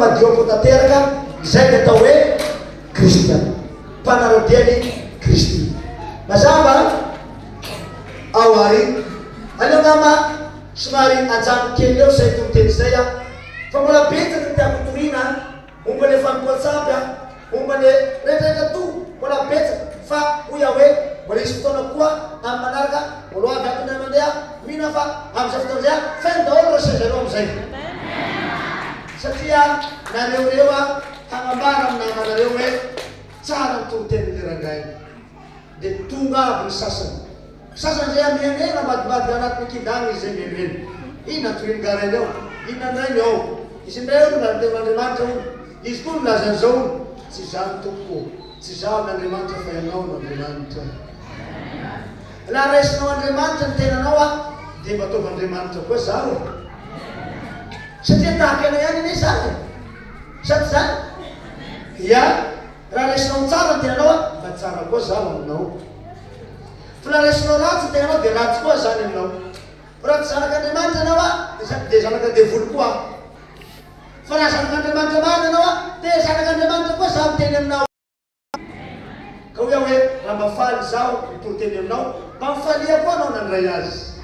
madio ko tanteraka izay ny atao hoe kristiana, mpanarodiany Kristy. Mazava ao ary aleo ngama somary ajano kely eo zay tonteny zay fa mbola betsaka tiako torina momba le fanompoatsapy momba le rehetrarehetra to mbola betsaka fa hoy aho hoe mbola isy fotoana koa amin'ny manaraka olo avy akony mandeha mihina fa amin'izay fotoana zay feno daholo ro sezareo amizay satria nareoreo hagnambara amin'ny namanareo hoe tsara ny tonteny le rangay dia tonga avy ny sasany zay amianena madimady anatin'ny kidany izy zay mieneny ina toiny garainy ao ina ndrainy ao izy indray olo nateo'Andriamanitra olo izy koa milazan'izao olo tsy zany tompo tsy zaho n'Andriamanitra fa ianao n'Andriamanitra laha raisinao Andriamanitra ny tenanao dia mba ataovy Andriamanitra koa zaho satria tahaka anao ihany ine zany sady zany ia raha raisinao tsara ny tenanao fa tsara koa zaho aminao fa laha raisinao ratsy ny tenanao dia ratsy koa zany aminao fa raha tsy zanak'Andriamanitra anao dia zanak'andevolo koa fa raha zanak'Andriamanitra mana anao dia zanak'Andriamanitra koa zaho miteny aminao ka hoe hoe raha mafaly zaho mitoroteny aminao mba mifalia koa anao nandray azy.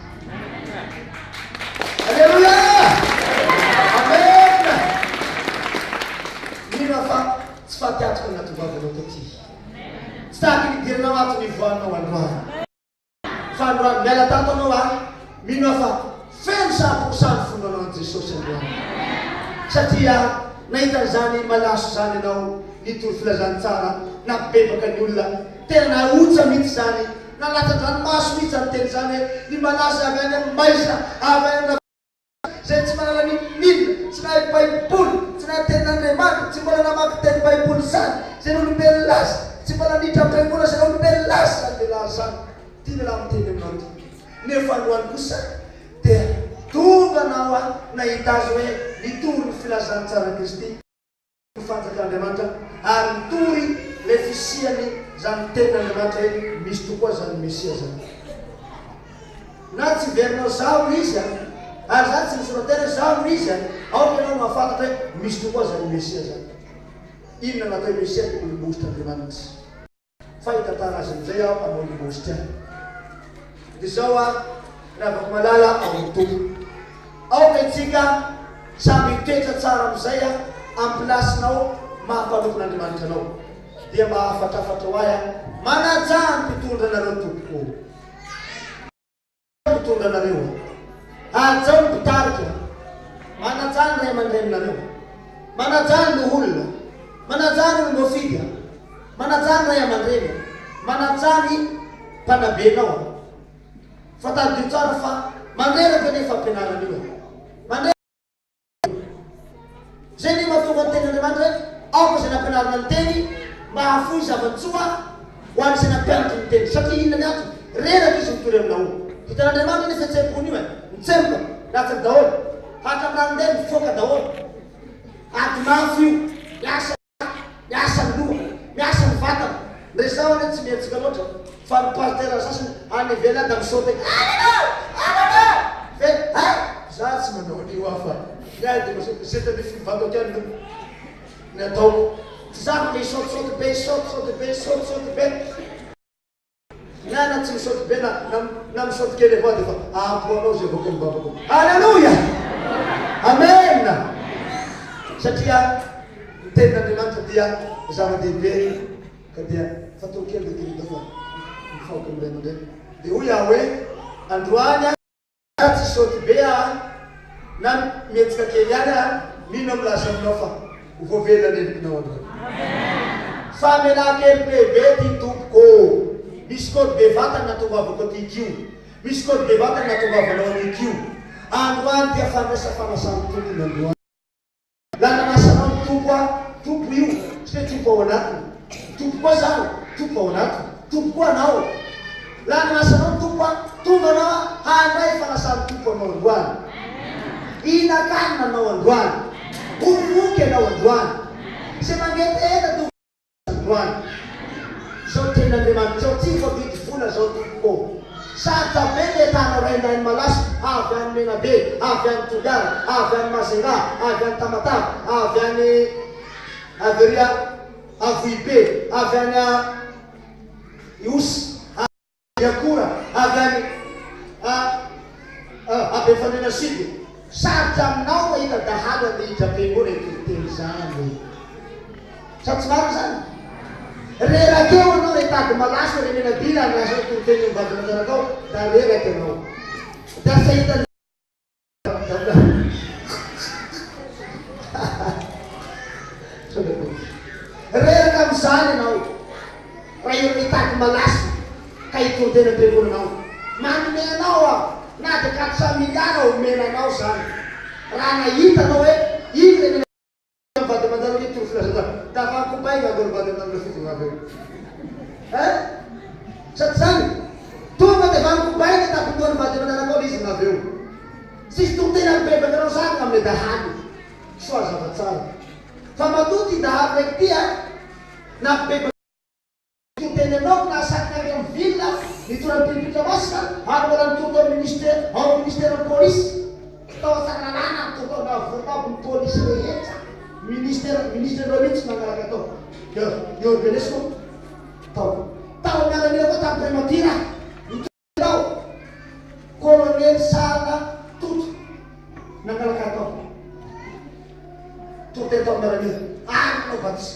Alleluia, amen. Mino fa tsy fatiatrika anaty vavanao taty tsy tahaky nidirinao ato ny voanao androany fa androany miala tato anao mino fa feno 100% fombanao an Jesosy androany satria nahita zany malaso zany anao nitory filazany tsara napibebaka ny olona tena naotsa mihitsy zany nalatandranomaso mihitsy zany teny zany ny malaso avy any amin'ny maisa avy any zay tsy manala ninona tsy nahay baiboly tsy nahay tenin'Andriamanitra tsy mbola namaky teny baiboly zany zay n'olombelona lasy tsy mbola niditra amin'ny baiboly zay n'olombelona lasy zany lehilahy zany tiana laha miteny aminao ty nefa androany kosa dia tonga anao nahita azy hoe nitory ny filazany tsara Kristy fanjak'Andriamanitra ary nitory le fisiany zany tenin'Andriamanitra hoe misy tokoa zany Mesia zany na tsy verinao zaho izy ary zany tsy misoratena zaho izy ao ianao mahafantatra hoe misy tokoa zany Mesia zany. Inona natao Mesia dia olom-bositra Andriamanitra fahitantara azy amin'izay aho anao olom-bositra dia zao raha afaka malala ao tompo aoka itsika samby toetra tsara amin'izay amin'ny plasinao mahampanokon'Andriamanitra anao dia mahafatrafatra ho ahy manaja ny mpitondra anareo tompoko mpitondra anareo azao ny mpitarika manaja ny ray aman-dreninareo manaja ny olona manaja ny olomofidy manaja ny ray aman-dreny manaja ny mpanabenao fatadio tsara fa mandreraka nefa ampianarana io zay ny mahatonga ny tenin'Andriamanitra hoe aoka zay nampianarana ny teny mba hafoy zavantsoa ho any zay nampianatra ny teny satria inona ny ato reraka izy mitory aminao hitan'Andriamanitra iny fihetsem-pony io mitsemboka ratsaka daholo hatraminarandeny mifoaka daholo aty mafy io miasa ny loha miasa ny vatana ndre zao any tsy mihetsika loatra fa ny pasitera sasany any ivelany da misaoty fe za tsy manao an'io afa miay dia masaoty zay tany fivato aty any ny ataoko tsy zako le isaotisaoty be isaotisaoty be isaotisaoty be miana tsy misaoty be na misaoty kely avao dia fa ampoanao zay avao kely babako. Alleluia, amen. Satria ny tenin'Andriamanitra dia zava-dehibe ka dia fatao kely dia tirita fa mifaoka amin'ilay aman-dreny dia hoy aho hoe androany tsy saoty be na mihetsika kely ihany mino milaza aminao fa hovoavelany enikinao androany fa menakely bebe ty tompoko misy kody be vatany natongavako atikio misy kody be vatany natongavanao atikio androany dia fanasany tompony androany laha nanasanao ny tompo io sy hoe tompo ao anatiny tompo koa zaho tompo ao anatiny tompo koa anao laha nanasanao ny tompo tonga anao handray fanasany tompo anao androany inakanina anao androany ovoky anao androany sy mangetaheta tompo androany zao tenin'Andriamanitra zao tsy fa vidy vola zao tompoko Sarotsa be le tanao rainay malasy, avy any Menabe, avy any Toliara, avy any Mazera, avy any Tamatave, avy any Averia, Avoibe, avy any Iosy, avy Akora, avy any Abefanena Sud. Sarotsa aminao mahita dahalo an'idra am-piangonana itoteny zany. Sa tsy marina zany? Rerakeo anao retady malasy re Menabila miasa itoteny mivady aman-janakao, da reraky anao. Da tsy hita reraka am'izany anao. Raha io retady malasy ka itoteny am-piangonanao. Manome anao aho. Na de 400 miliara omena anao zany. Raha nahitanao hoe iny le mivady aman-janakao ito filaza da vakobaina agny mivady aman-janakao fivavy eo. Sady zany tonga de vakobaina tapindoa mivady aman-janakao izy avy eo. Sisy totena mibebaka anao zany amin'ny dahalo. Soa zava-tsara. Fa matoty dahalo raiky ty na bebaka toteny anao na sakany amin'ny ville nitorapilipitra masina ary mbola nitonga ministère ministère de police tao Tsananana nitonga na voatabo ny police rehetra ministère lolitsy mangalaka atao i organisme tao mialan'io koa tamin'ny primatira nitonga colonel Sarina Toto nangalaka atao toteny tao mialan'io no batsy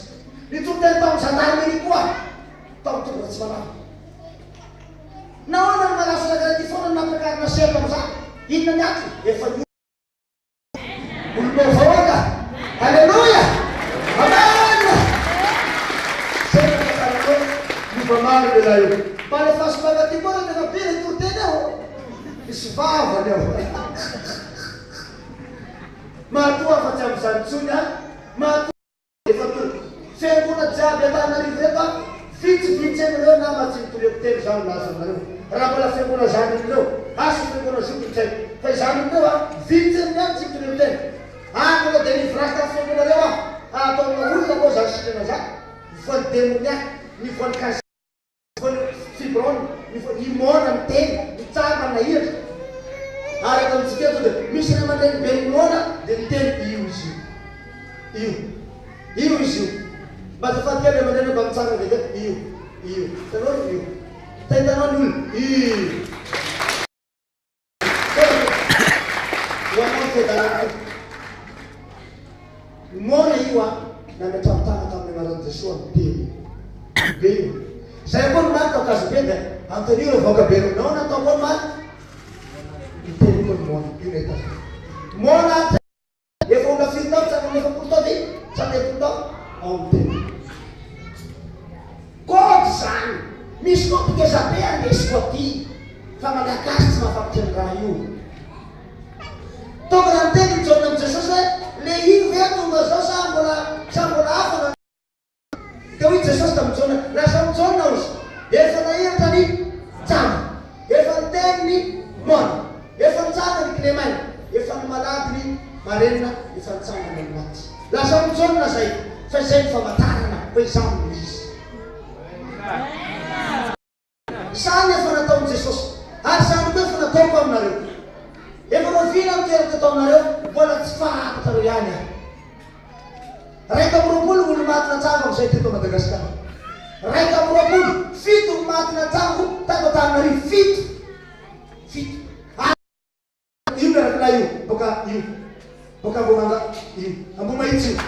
nitoteny tao gendarmerie koa tao tonga tsy manao. Nahoana ny malasy rakarety foana nampakarina sela am'izany? Inona ny ato? Efa ny olombavahoaka. Alleluia! Amen! Sela kakarako mivamary le lahy io. Mba le fahasomaga ty koa rehefa be le toteny aho. Misy vavany aho. Matoa fa tsy am'izany tsony matoa efa to fiangonana jiaby Antananarivo reto vitsivitsy anareo na matsy mitoriapotely zany naza anareo. Raha mbola fiangonana zany amin'ireo, aso fiangonana zokitray. Fa izany amin'ireo vitsy amin'any tsy mitoriapotely. Mbola de nivrasy tamin'ny fiangonanareo ataonao olona koa zany silena zany. Nivoan'ny démoniaque, nivoan'ny cancer, nivoan'ny fibrone, nivoan'ny limona miteny, mitsanga nahiratra. Ary eto amintsika eto de misy ray aman-dreny be limona de miteny io izy io. Io izy io. Mba tsy fahatkely aman-dreny mba mitsanga veke io. Tanao io. Tahitanao ny olona. Hoanao fedalako. Mona io nametramotana tamin'ny anaran'i Jesosy amin'ny teny. Be io. Zay koa no maty tao kazobe de antonio revoaka be nao natao koa maty. Miteny koa ny mona. Io nahita. Mona efa ona 7 tao, tsaka ny 9 tao dia tsaka 7 tao ao amin'ny teny. Kody zany. Misy koa mpikezabe andesiko aty. Fa malagasy tsy mahafampiteny raha io. Tonga raha miteny mijaona amin'ny Jesosy hoe le ino ve tonga zao sa mbola hafa na dia hoy Jesosy tamin'ny Jona lasa mijaona ozy. Efa nahiratra ny Jana, efa niteny ny Mona, efa nitsanga ny Clémaine, efa ny malady ny Marenina, efa nitsanga ny maty. Lasa mijaona zay fa izay ny famantarana hoe izany no izy. Izany efa nataon'i Jesosy ary izany koa efa nataoko aminareo. Efa rovina ny toerana teto aminareo mbola tsy fahafantareo ihany aho. 220 olo maty natsanga amin'izay teto Madagasikara. 220 fito maty natsango tato Antananarivo 7. Io miarakila io boka Ambomanga io Ambomahitsy io.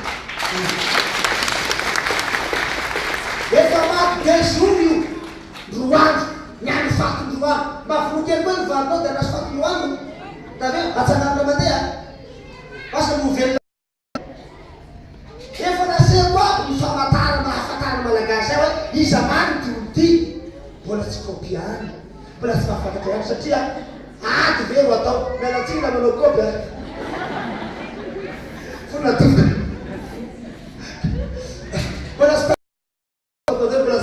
Efa maty 15 olo io Ndroandro niany faty Ndroandro mba volokely koa ny valinao dia nasy faty Ndroandro da ve atsanganana mandeha asa movelona. Efa naseko aby ny famantarana ahafantarana malagasy hoe iza many ty olo ty mbola tsy kôpiany mbola tsy mahafantatra ihany satria aty ve ro atao mialatsiny na manao kôpy fonatoka mbola tsy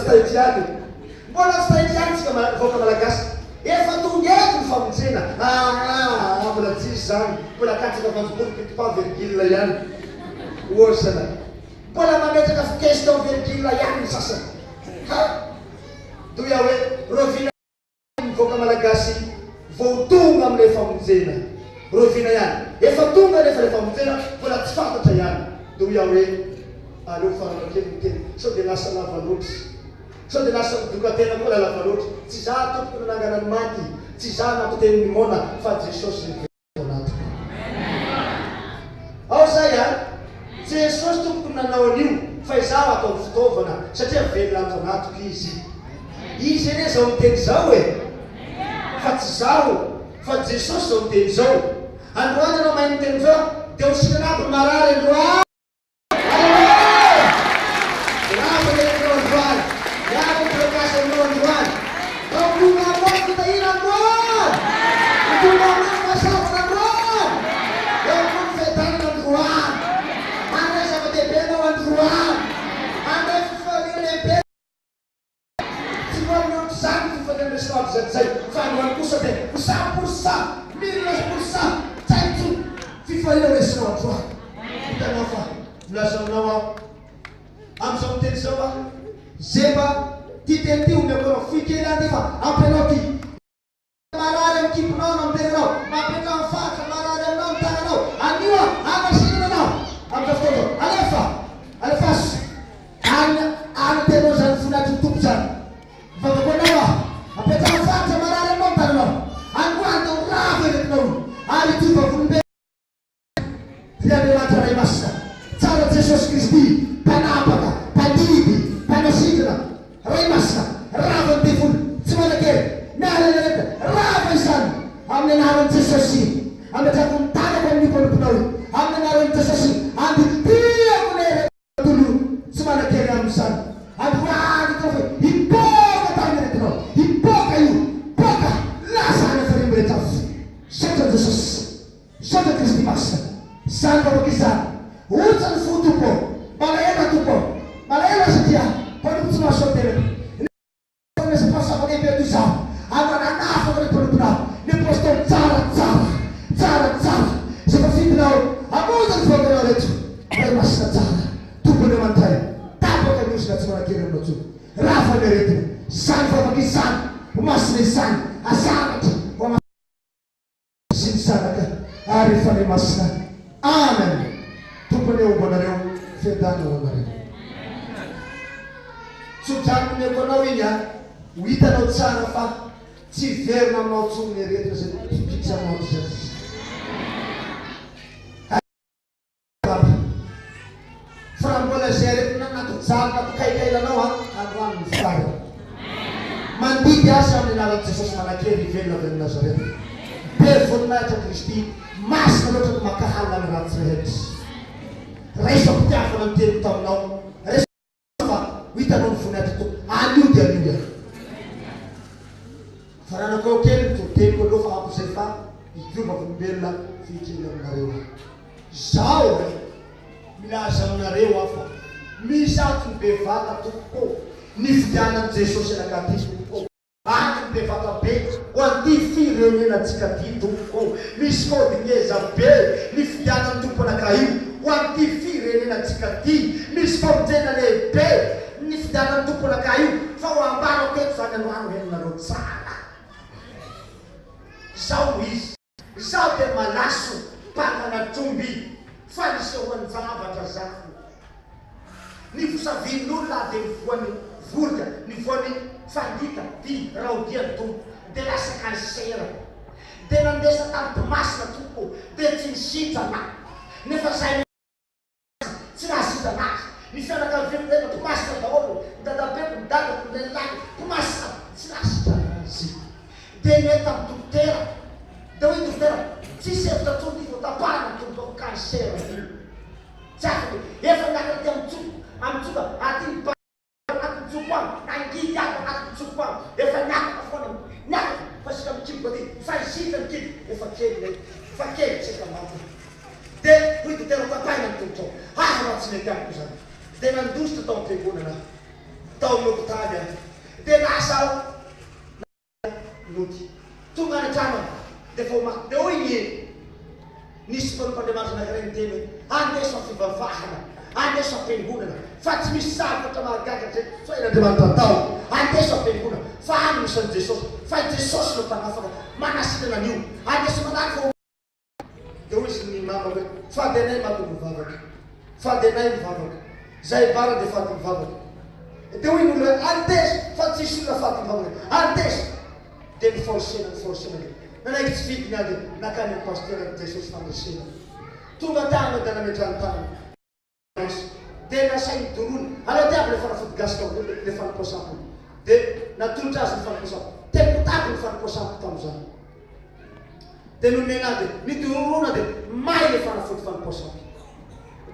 tahitsy ihany mbola tsy tahitsy ihany tsika voaka malagasy. Efa tonga eto ny famonjena mbola tsisy zany mbola katsaka vanjobolo pitipa virgule ihany osana mbola mametraka question virgule ihany ny sasany doya hoe rovina mivoaka malagasy vao tonga amin'ilay famonjena rovina ihany efa tonga nefa ilay famonjena mbola tsy fantatra ihany dia hoy aho hoe aleo farana kely miteny sao dia lasa lava loatra sao dia lasa midokatena koa la lava loatra tsy za tompoko nananganany maty tsy za nampiteny mimona fa Jesosy anaty ao zay a Jesosy tompoko nanao an'io fa izaho atao fitaovana satria velona ato anatiko izy ene zao miteny zao e fa tsy zaho fa Jesosy zao miteny zao androany anao mahay miteny zao dia hosinanampy marary androany zay fahalohany kosa dia 100% 1000% tsaitso fifahina resinao androany hitanao fa milaza aminao aho amin'izao miteny zao a zeba ty teny ty omeko anao fikely any fa ampianao ty marary amin'ny kiponao no amitenanao mampianao amin'ny fatra marary aminao ny tananao anio a amasinanao amin'izao fotoana alefasy any tenao zany fonatry tompo zany vavakoanao a apetao fatra marary aminao ny tananao androany tao ravo eretinao ary ty vavolombelona Andriamanitra ray masina tsara Jesosy Kristy mpanapaka mpandidy mpanasidina ray masina ravo ny devolo tsy manakery mialaleleta ravo izany amin'ny anaran'i Jesosy ametrako ny tanako amin'ny mpanompinao amin'ny anaran'i Jesosy anditiako neretolo tsy manakery amin'izany androany tao fe hipoka tany retinao hipoka io poka lasa any efa remrehetra sotra Jesosy sotra Kristy masina zany vavakizany otsany fo tompo malaela tompo malaela satria mpanompo tsy mahasoatena mesa mpasava lehibe toy zaho anananafaka ny mpanompinao ny postony tsara zay fa fitinao amonjany voakanao reto ray masina tsara tompony amantay tapaka miosina tsy manakery aminao tso raha faneretina zany vavakizany masina izany azanatra sy ny zanaka ary efa ray masina amen tompony eombanareo fiadana ho anareo tsodranomeko anao iny a ho hitanao tsara fa tsy verina aminao tsony ny aretina zay pipitsanao zay fa raha mbola zay aretina natojary natokainkailanao a androany mifitary mandidy asa amin'ny anaran'i Jesosy manakery ivelona avy amin'ny Nazareta be voninahitra Kristy masina loatra ny makahala ny ratsy rehetra raisako tiafana ny teny taminao fa ho hitanao ny voninahitra to anio dia anio fa raha nakao kely nytoteniko aloha fa hapo zay fa idiova volombelona fikely aminareo zao milaza aminareo aho fa misy antony bevata tompoko ny fidianan'i Jesosy anakaty tompoko antony bevata be ho anty firenenantsika ty tompoko misy fôdingeza be ny fidianan'ny tompo anakaio ho anty firenenantsika ty misy famonjena lehibe ny fidianan'ny tompo anakaio fa ho ambarako eto zany androany henonareo tsara zao izy zao dia malaso mpakana tromby fanisehoan'ny zavatra zafo ny fosavin'olona dia nivoany vorika nivoany fandita ty raodiany tompo dia lasa kansera dia nandesa tampomasina tompo dia tsy nisitrana nefa zay tsy nahasitrana azy ny fianakaviany tena mpomasina daholo dadabeko dadako lelilany mpomasina tsy nahasitrana azy dia neta amin'ny dokotera dia hoe dokotera tsisy hevitra tsony ty voataparana tompo kansera tsy afaka efa miakatra amintsoka aty anatintsoko any nangidy ako anatintsoko any efa niakatra foana niakatra fa sika mikiboka ty fa isita mikidy efa kely le fa kely tsika maty dia hoy dokotera tapaina ny tompo raha tsy mety amiko zany dia nandositra tao am-piangonana tao amin'ny hôpitaly any dia lasa noty tonga any an-trano dia fa omaty dia hoy nisy mpanompandeamanitra anankiray ny teny andesa fivavahana andeso am-piangonana fa tsy misy zavatra mahagaga zay fa Andriamanitra atao andeso am-piangonana fa any misy an Jesosy fa Jesosy no mpanafaka manasitrana an'io andeso manaraka dia hoy izy ny mama hoe fady anay maty mivavaka fady anay mivavaka zay bara dia fady mivavaka dia hoy n'olo hoe andeso fa tsisy olona fady mivavaka andeso dia niforcena nanaiky tsy vidiny ady nakany amin'ny pasteur ny Jesosy fandresena tonga tagna dia nametrany tagna dia nasainy dorony aloha dia aby le fanafody gasika le fanaposampo dia natolotra azy ny fanaposampo tekotako ny fanaposampo tamin'izany dia nomena ady nidororona dia may le fanafody fanaposampo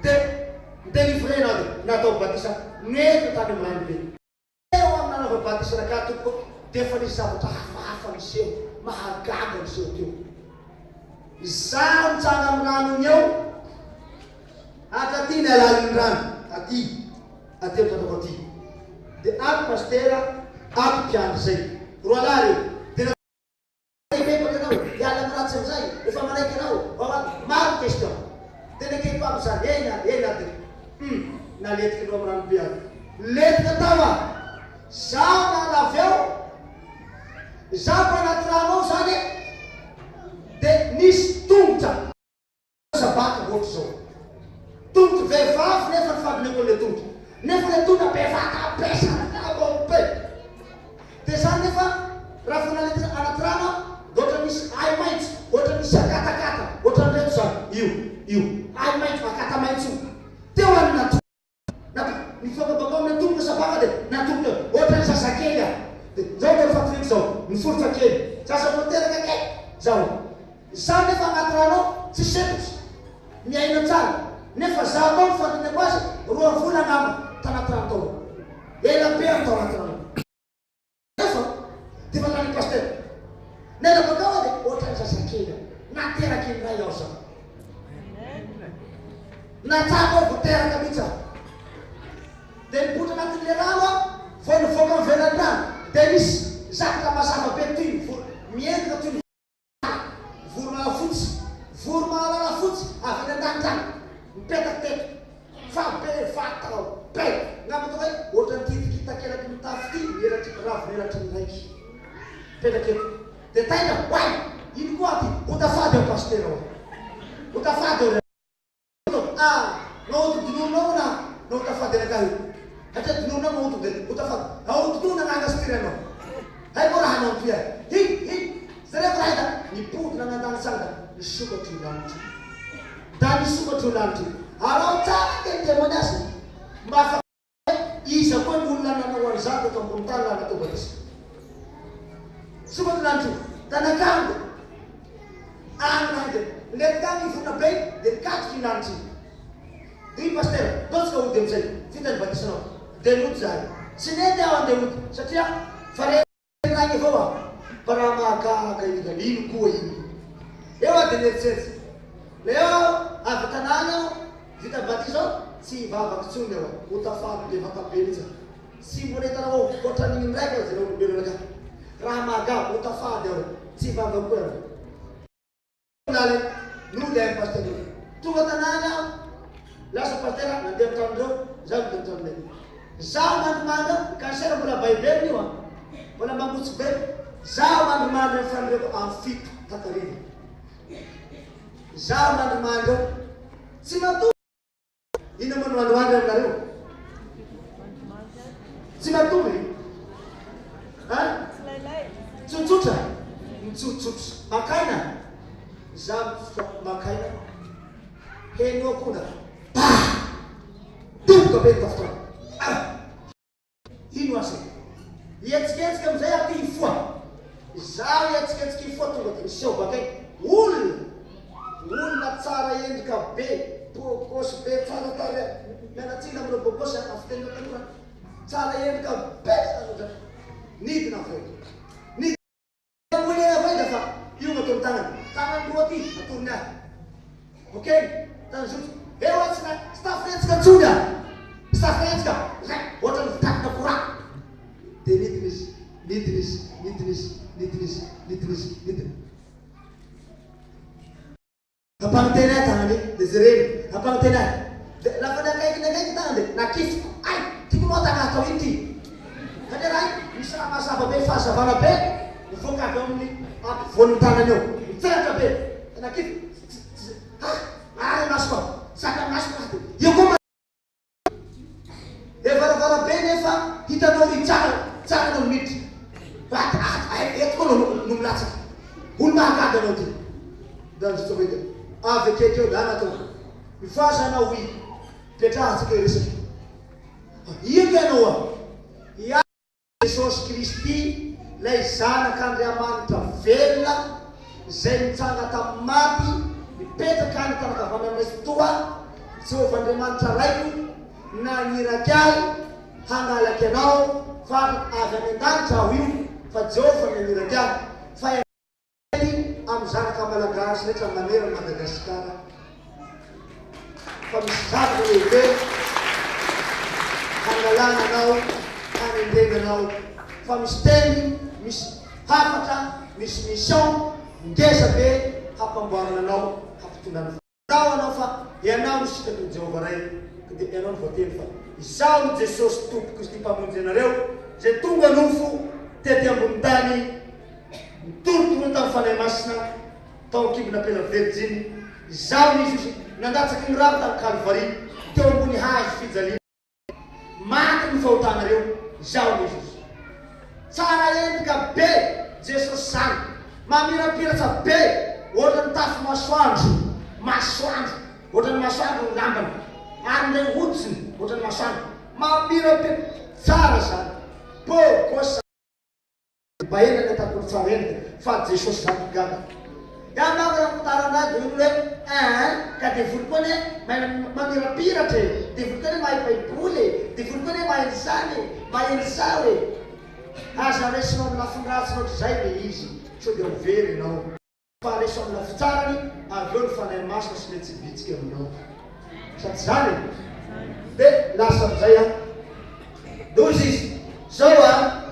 dia delivrena ady natao batisa neto tany amin'ranobe eo amin'ny nanaova batisa raka toko dia efa nisy zavatra hafahafa miseho mahagaga miseho teo izaho mitsanga amin'ny ranony eo akaty ny alaliny rano aty ateo tatako aty dia ako pastera ako mpiandry zay roa lahy reo dia iala miratsy am'izay efa manaiky anao maro question dia nekeko aby zany ena dia naletiky andro amin'ny ranobe any letika tao a zaho nalavy eo zaho ko anaty rano ao zany dia nisy tongotra sabaka ohatry zao tongotra vehivavy nefa nifadineko le tongotra nefa le tongotra bevata pesanabe dia zany nefa raha fa nalety anaty rano ohatra misy ay maitso ohatra misy akatakata ohatra nreto zany io ay maitso akata maitso teo any nifakabako amin'ny tongotra sabaka dia natongotra ohatra ny sasakely zao dia fatoriko zao niforotra kely sasafoteraka kely zao zany nefa anaty rano tsy sepotry miaina tsara nefa zaho tao nifandinako azy roa vola ngamba tanaty rano tao ela be atao anaty rano nefa dia manany pasteur nena bakao dia ohatra ny sasakely nateraky ny ray ao zao natsako ao voteraka mihitsy aho dia nibotra anatin'le rano a vo nivoaka amin'ny velan-drano dia misy zakatra mazava be toy miendrika toy vorona fotsy voro mahalala fotsy avy ny an-danitany mipetaky teto fa be vatao be ngamba hoe ohatra ny titikitakelaka mitafy ty elatry ravy elatry ny raiky mipetaky eto dia taina hoay ino koa ty hotafady ao pasteur ao hotafady ao naoto dinonao na hotafady anakahy hatria dinonao naoto dia hotafady aotodona nangasitry anao hay koa raha anao toy ay zareo rahita nipodina nandanisanga nisokatry lanitry da nisokatry lanitry alao tsara dia témoignage mba fa iza koa ny olona nanao an'izany teto ambony tany la natao batisa sokatry lanitry da nakango agny dia letikany ivona be dia nikatriky lanitry i pasteur totsika ody am'izay vitany batisanao dia noty zany tsy nety aho andeha ody satria fareragny avao aho fa raha mahagaga iny ino koa iny eo a dia nieritseritsy le eo avy tanàna aho vita batisa ao tsy hivavaky tsony eo hotafady be vatabe mihitsy tsy mbola hitanao ohatra n'igny ndraiky aho zany olombelo raka raha mahagaga hotafady ao tsy hivavaky koa eo lale nody ay pasteur tonga tanàna aho lasa pasteur nandeha am'tranondreo zaho nandeha am'tranonay zaho mandrimandra kansera mbola baibely io a mbola mangotsy be zaho mandrimandra fanireko amin'ny fito takariva zaho mandrimandra tsy matovy ino moa no mandrimandra aminareo tsy matovy tsotsotra mitsotsotra makaina zaho makaina henao koa doboka be tafotona ino asa ietsiketsika am'izay aty ifoa zaho ietsiketsika ifoa tonga dia miseho bakay olona tsara endrika be bokosy be tsara tare mianatsina aminao bokosy afitena tanora tsara endrika be nidina avao nidina avao da fa io natao ny tagnany roa ty natorony ahy ok tany zotra eo atsina stafentsika tsony a stafentsika ohatra ny vitakina kora dia nidina izy ampagnitena tagnany dia zereny ampagnitena dia lafa nakaiky ndraiky tany de nakifiko ay tiako moa tagnahatao iny ty kany raha misy raha mazava be fahazavana be mivoaka avy amin'ny ampovoan'ny tanany eo mitsiraka be nakifiko ay maso saka maso io koa varavara be nefa hitanao tsara no miditra eto koa no milatsaka olo mahagady anao ty danjotsoveky avy akekeo da anatao mifaza anao i petrahatsika resaky ino ianao ia Jesosy Kristy lay zanak'Andriamanitra velona zay nitsanga tamin'ny maty mipetraka any tanakavana aminay fotoa Jehovah-Andriamanitra raiko naniraky ahy hangalaky anao fa avy any an-danitra aho io fa Jehovah naniraky ahy fa amin'ny zanaka malagasy rehetra manera Madagasikara fa misy zavatra lehibe hangalana anao hanendenanao fa misy teny misy hafatra misy mission ngeza be hampamboarana anao hampitondrana tao anao fa ianao misitako Jehovah ray de ianao voateny fa izaho no Jesosy Tompo Kristy mpamonjy anareo zay tonga nofo tety ambony tany mitolotolo tamin'ny fanahy masina tao ankibona pela Verjiny izaho Jesosy nandatsaky ny rano tamin'ny Calvary teo ambony hazo fijaliana maty ny fahotanareo izaho Jesosy tsara endrika be Jesosy zany mamirapiratra be ohatra ny tafy masoandro ohatra ny masoandro ny lambany ary ndray hoditsiny ohatra ny masoandro mamirapiratra tsara zany po kosa bahena ny atakory tsara endrika fa Jesosy zany gaga Gambar tarana dulu kata fulkone mamirapirate di fulkone mai paipule di fulkone mai sale asa resno na fungas no zai be easy so de very no fa resno na fitsarani avyon fanay masno sletsy bitsika no satsale de lasa zaya dozis soa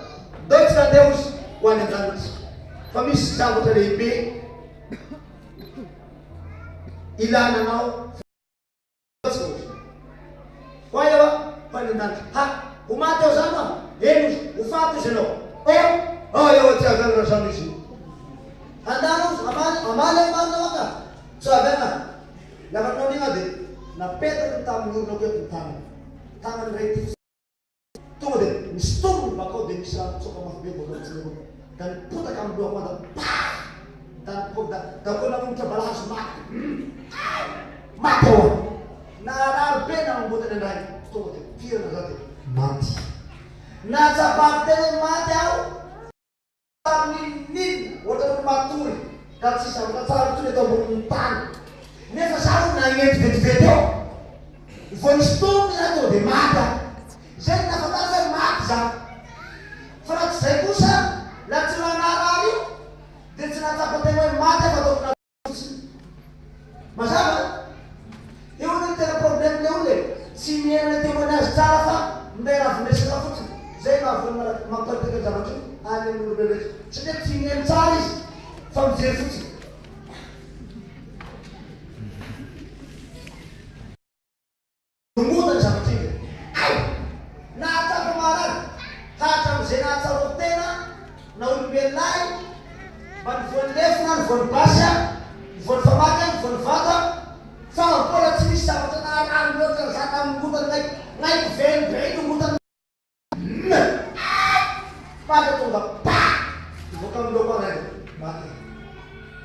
doksa deus wana dance famis zavatra lehibe ilana nao kwayo panendan ha umate ozama henus ufatu zeno yo tiagana zamisi andanos amale manda sabena na kanoni ngade na peter tamu no ke tangan reti tude mistum bako de misa soka mahbe bodo tselo dan puta kam dua mata dan kau nak mencoba bahas mati nara bena membuat dan lain tuh kira nanti mati nasa bakte mati au nin wadah maturi dan sisa salah itu itu buntan nesa salah nanya video voice-to itu di mata saya nak kata mati sah Frat saya kusa lalu nara Dito sinatapos mo yung mata patok na masama. Yung nagtira problem niya ulit. Siniya na timo na sa mbera fumesa na futi. Zay na fumera magpagdaga sa futi. Anin mo bebe. Sige siniya saris from zero futi. Tumutan sa futi. Ay! Nata kumaran. Hatang zinata rutena na ulbelay. Von Lefnan, von Basha, von Famakan, von Vater, von Politik, sama dengan anggota satu mutan naik van, itu mutan. Pada tu pak, bukan dua lagi, mati.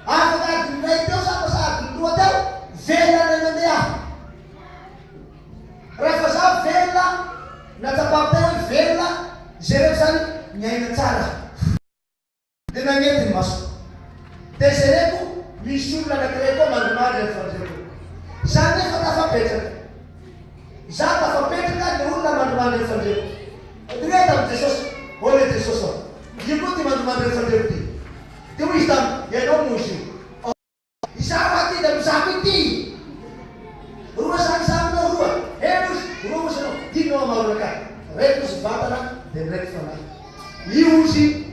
Aku kan naik tu sama saat dua tahun, vela dengan dia. Refasa vela, nata papel vela, jeresan nyai cara. Dengan yang dimasuk. Tesereku misula na kreko manumada fazero. Sana kata Peter. Zata Peter kan diunda manumada fazero. Direta Jesus, oleh Jesus. Yibuti manumada fazero ti. Timu istam ya no musi. Isawati dan sakiti. Rumah sang no rumah. Hemus rumah seno dino maulaka. Rekus batana den rekfana. Liusi